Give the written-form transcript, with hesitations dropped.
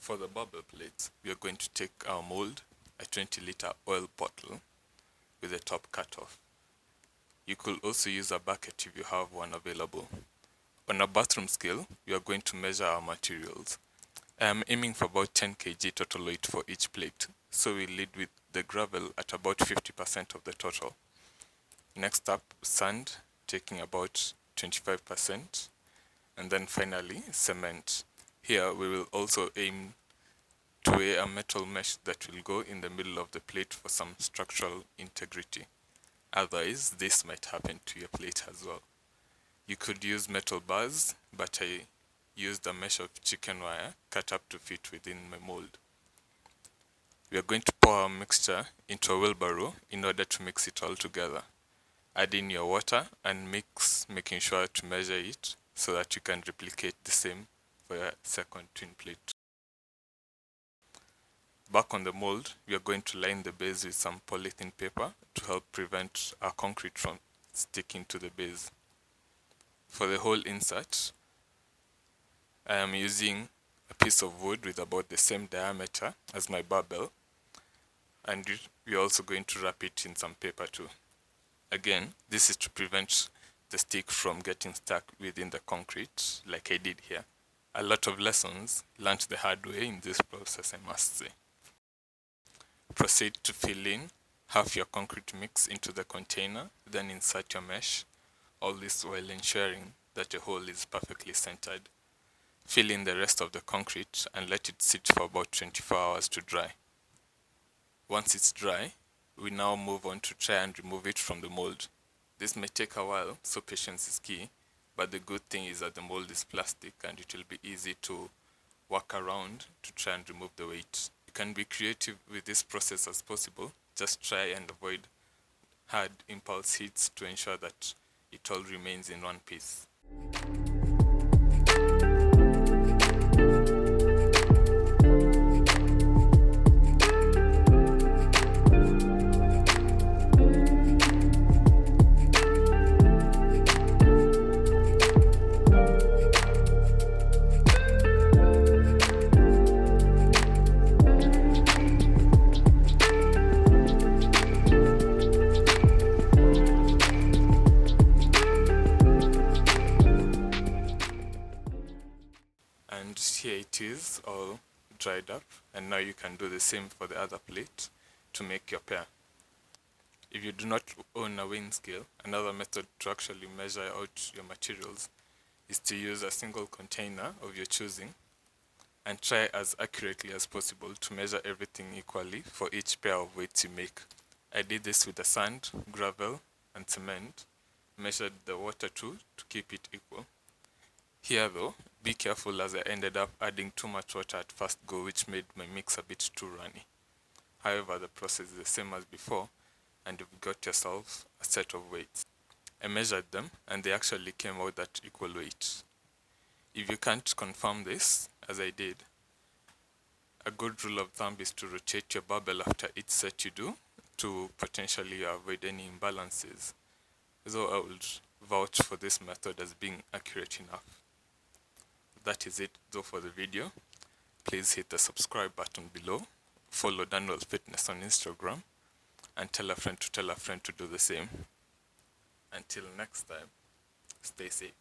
For the barbell plates, we are going to take our mold, a 20-liter oil bottle with the top cut off. You could also use a bucket if you have one available. On a bathroom scale, we are going to measure our materials. I am aiming for about 10 kg total weight for each plate, so we lead with the gravel at about 50% of the total. Next up, sand, taking about 25%, and then finally, cement. Here we will also aim to weigh a metal mesh that will go in the middle of the plate for some structural integrity. Otherwise, this might happen to your plate as well. You could use metal bars, but I used a mesh of chicken wire cut up to fit within my mold. We are going to pour our mixture into a wheelbarrow in order to mix it all together. Add in your water and mix, making sure to measure it so that you can replicate the same for your second twin plate. Back on the mold, we are going to line the base with some polythene paper to help prevent our concrete from sticking to the base. For the whole insert, I am using a piece of wood with about the same diameter as my barbell, and we are also going to wrap it in some paper too. Again, this is to prevent the stick from getting stuck within the concrete like I did here. A lot of lessons learned the hard way in this process, I must say. Proceed to fill in half your concrete mix into the container, then insert your mesh, all this while ensuring that the hole is perfectly centered. Fill in the rest of the concrete and let it sit for about 24 hours to dry. Once it's dry, we now move on to try and remove it from the mold. This may take a while, so patience is key, but the good thing is that the mold is plastic and it will be easy to work around to try and remove the weight. You can be creative with this process as possible. Just try and avoid hard impulse hits to ensure that it all remains in one piece. And here it is all dried up, and now you can do the same for the other plate to make your pair. If you do not own a weighing scale, another method to actually measure out your materials is to use a single container of your choosing and try as accurately as possible to measure everything equally for each pair of weights you make. I did this with the sand, gravel, and cement, measured the water too to keep it equal. Here though, be careful as I ended up adding too much water at first go, which made my mix a bit too runny. However, the process is the same as before, and you've got yourself a set of weights. I measured them and they actually came out at equal weight. If you can't confirm this, as I did, a good rule of thumb is to rotate your barbell after each set you do to potentially avoid any imbalances. So I would vouch for this method as being accurate enough. That is it though for the video. Please hit the subscribe button below, follow Daniel's Fitness on Instagram, and tell a friend to do the same. Until next time, stay safe.